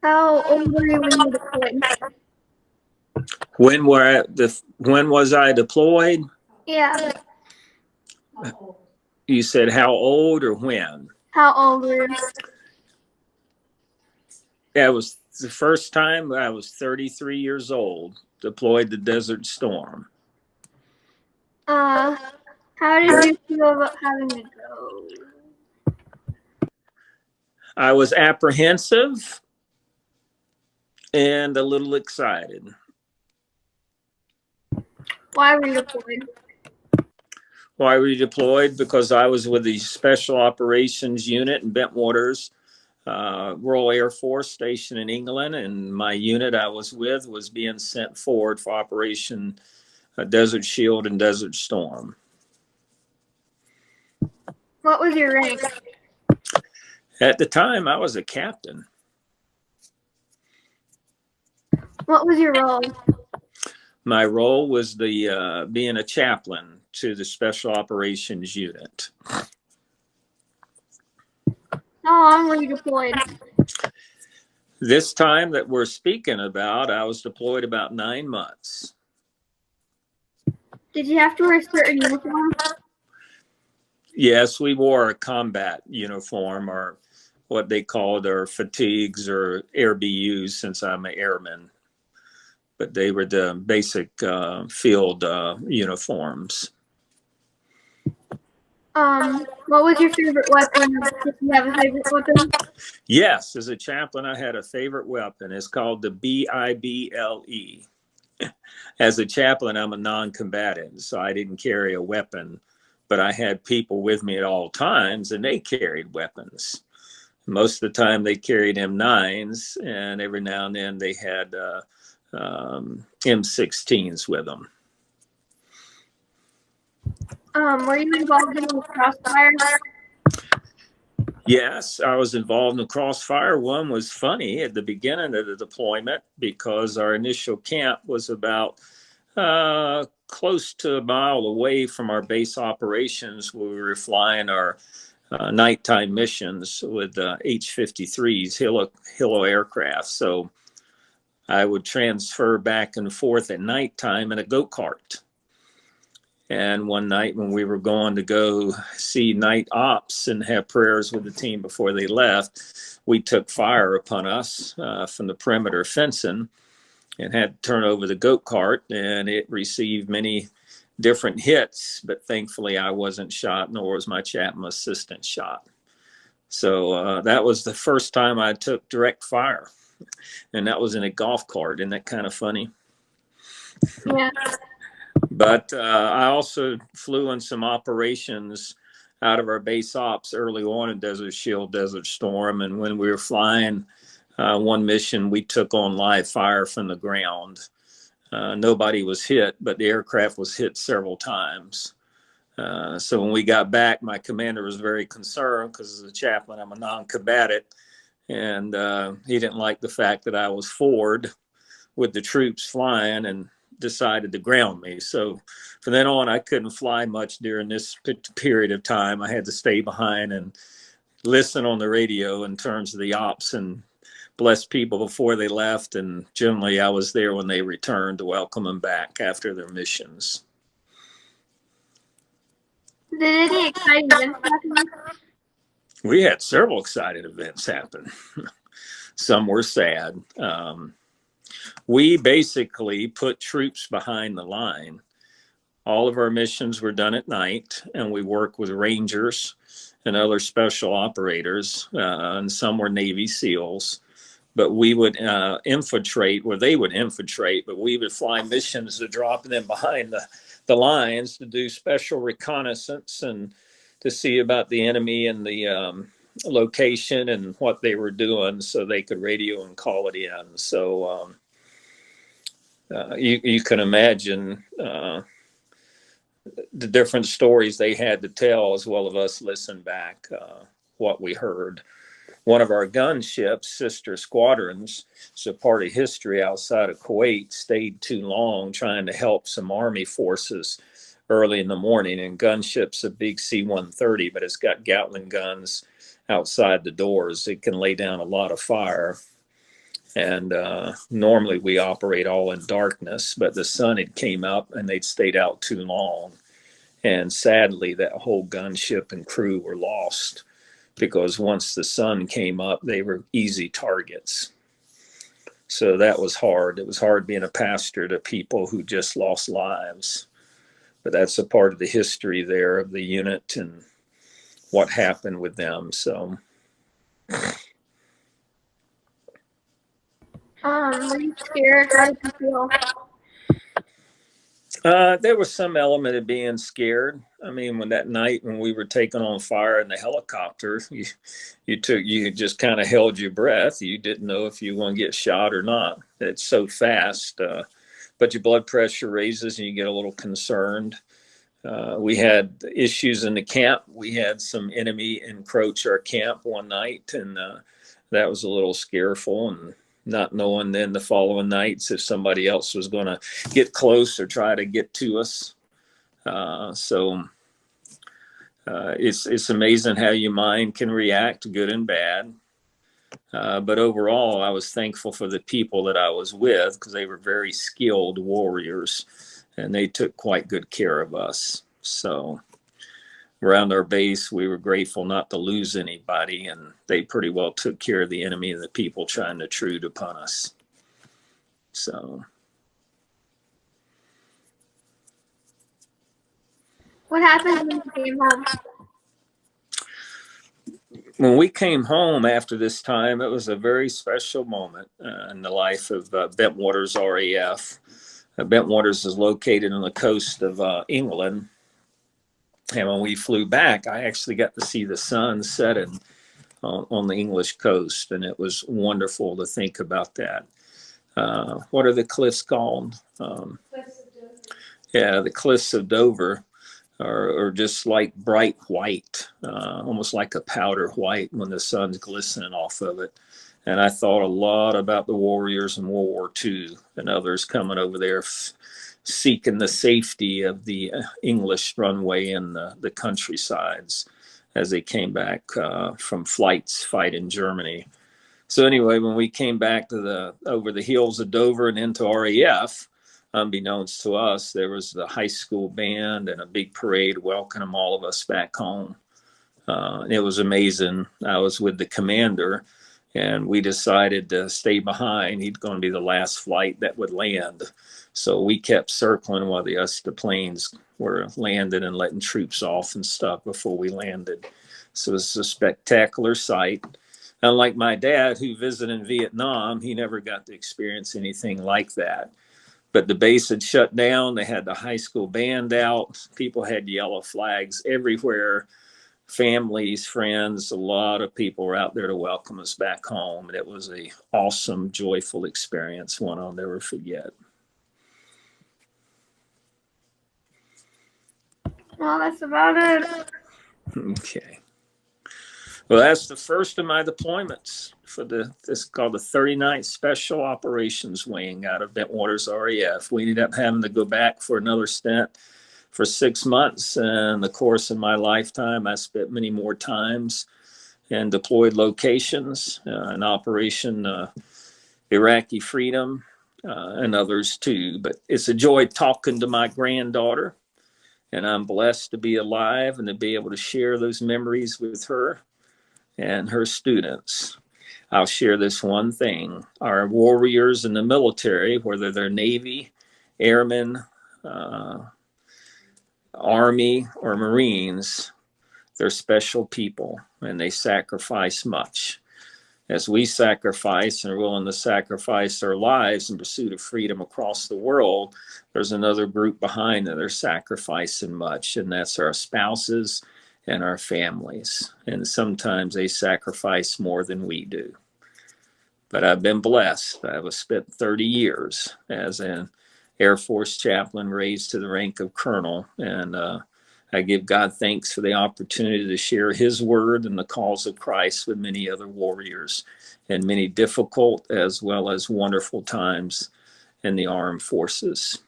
How old were you when you deployed? When was I deployed? Yeah. You said how old or when? How old were you? That was the first time I was 33 years old, deployed to Desert Storm. How did you feel about having to go? I was apprehensive and a little excited. Why were you deployed? Why were you deployed? Because I was with the Special Operations Unit in Bentwaters, Royal Air Force Station in England, and my unit I was with was being sent forward for Operation Desert Shield and Desert Storm. What was your rank? At the time, I was a captain. What was your role? My role was being a chaplain to the Special Operations Unit. How long were you deployed? This time that we're speaking about, I was deployed about 9 months. Did you have to wear a certain uniform? Yes, we wore a combat uniform, or what they called their fatigues or AirBUs, since I'm an airman. But they were the basic field uniforms. What was your favorite weapon? Did you have a favorite weapon? Yes, as a chaplain, I had a favorite weapon. It's called the BIBLE. As a chaplain, I'm a non-combatant, so I didn't carry a weapon, but I had people with me at all times, and they carried weapons. Most of the time, they carried M9s, and every now and then they had M16s with them. Were you involved in crossfire? Yes, I was involved in crossfire. One was funny at the beginning of the deployment because our initial camp was about close to a mile away from our base operations, where we were flying our nighttime missions with H-53s, Hilo aircraft. So I would transfer back and forth at nighttime in a go-kart. And one night when we were going to go see night ops and have prayers with the team before they left, we took fire upon us from the perimeter fencing and had to turn over the go-kart, and it received many different hits, but thankfully I wasn't shot, nor was my chaplain assistant shot. So that was the first time I took direct fire, and that was in a golf cart. Isn't that kind of funny? Yeah. But I also flew in some operations out of our base ops early on in Desert Shield, Desert Storm. And when we were flying one mission, we took on live fire from the ground. Nobody was hit, but the aircraft was hit several times. So when we got back, my commander was very concerned because as a chaplain, I'm a non-combatant. And he didn't like the fact that I was forward with the troops flying and decided to ground me. So from then on, I couldn't fly much during this period of time. I had to stay behind and listen on the radio in terms of the ops and bless people before they left. And generally, I was there when they returned to welcome them back after their missions. Did any exciting events happen? We had several exciting events happen. Some were sad. We basically put troops behind the line. All of our missions were done at night, and we worked with Rangers and other special operators, and some were Navy SEALs. But we would infiltrate, or they would infiltrate, but we would fly missions to drop them behind the lines to do special reconnaissance and to see about the enemy and the location and what they were doing so they could radio and call it in. So you can imagine the different stories they had to tell, as well as us listen back what we heard. One of our gunships, sister squadrons, it's a part of history outside of Kuwait, stayed too long trying to help some Army forces early in the morning. And gunship's a big C-130, but it's got Gatling guns outside the doors. It can lay down a lot of fire. And normally we operate all in darkness, but the sun had came up and they'd stayed out too long. And sadly, that whole gunship and crew were lost because once the sun came up, they were easy targets. So that was hard. It was hard being a pastor to people who just lost lives. But that's a part of the history there of the unit and what happened with them. So, were you scared? How did you feel? There was some element of being scared. I mean, when that night when we were taken on fire in the helicopter, you just kind of held your breath. You didn't know if you were going to get shot or not. It's so fast, but your blood pressure raises and you get a little concerned. We had issues in the camp. We had some enemy encroach our camp one night, and that was a little scareful. And not knowing then the following nights if somebody else was going to get close or try to get to us. It's amazing how your mind can react, good and bad. But overall, I was thankful for the people that I was with because they were very skilled warriors and they took quite good care of us. So around our base, we were grateful not to lose anybody, and they pretty well took care of the enemy and the people trying to intrude upon us. So. What happened when you came home? When we came home after this time, it was a very special moment in the life of Bentwaters RAF. Bentwaters is located on the coast of England. And when we flew back, I actually got to see the sun setting on the English coast. And it was wonderful to think about that. What are the cliffs called? Yeah, the cliffs of Dover are just like bright white, almost like a powder white when the sun's glistening off of it. And I thought a lot about the warriors in World War II and others coming over there seeking the safety of the English runway and the countrysides as they came back from flights fight in Germany. So anyway, when we came back to over the hills of Dover and into RAF, unbeknownst to us, there was the high school band and a big parade welcoming all of us back home. It was amazing. I was with the commander, and we decided to stay behind. He'd going to be the last flight that would land. So we kept circling while the planes were landing and letting troops off and stuff before we landed. So it was a spectacular sight. Unlike my dad, who visited in Vietnam, he never got to experience anything like that. But the base had shut down. They had the high school band out. People had yellow flags everywhere. Families, friends, a lot of people were out there to welcome us back home. And it was an awesome, joyful experience, one I'll never forget. Well, that's about it. Okay. Well, that's the first of my deployments for this is called the 39th Special Operations Wing out of Bentwaters RAF. We ended up having to go back for another stint for 6 months. And in the course of my lifetime, I spent many more times in deployed locations, in Operation Iraqi Freedom, and others too. But it's a joy talking to my granddaughter, and I'm blessed to be alive and to be able to share those memories with her and her students. I'll share this one thing. Our warriors in the military, whether they're Navy, Airmen, Army, or Marines, they're special people and they sacrifice much. As we sacrifice and are willing to sacrifice our lives in pursuit of freedom across the world, there's another group behind that are sacrificing much, and that's our spouses and our families. And sometimes they sacrifice more than we do. But I've been blessed. I was spent 30 years as an Air Force chaplain, raised to the rank of colonel. And I give God thanks for the opportunity to share his word and the cause of Christ with many other warriors in many difficult as well as wonderful times in the armed forces.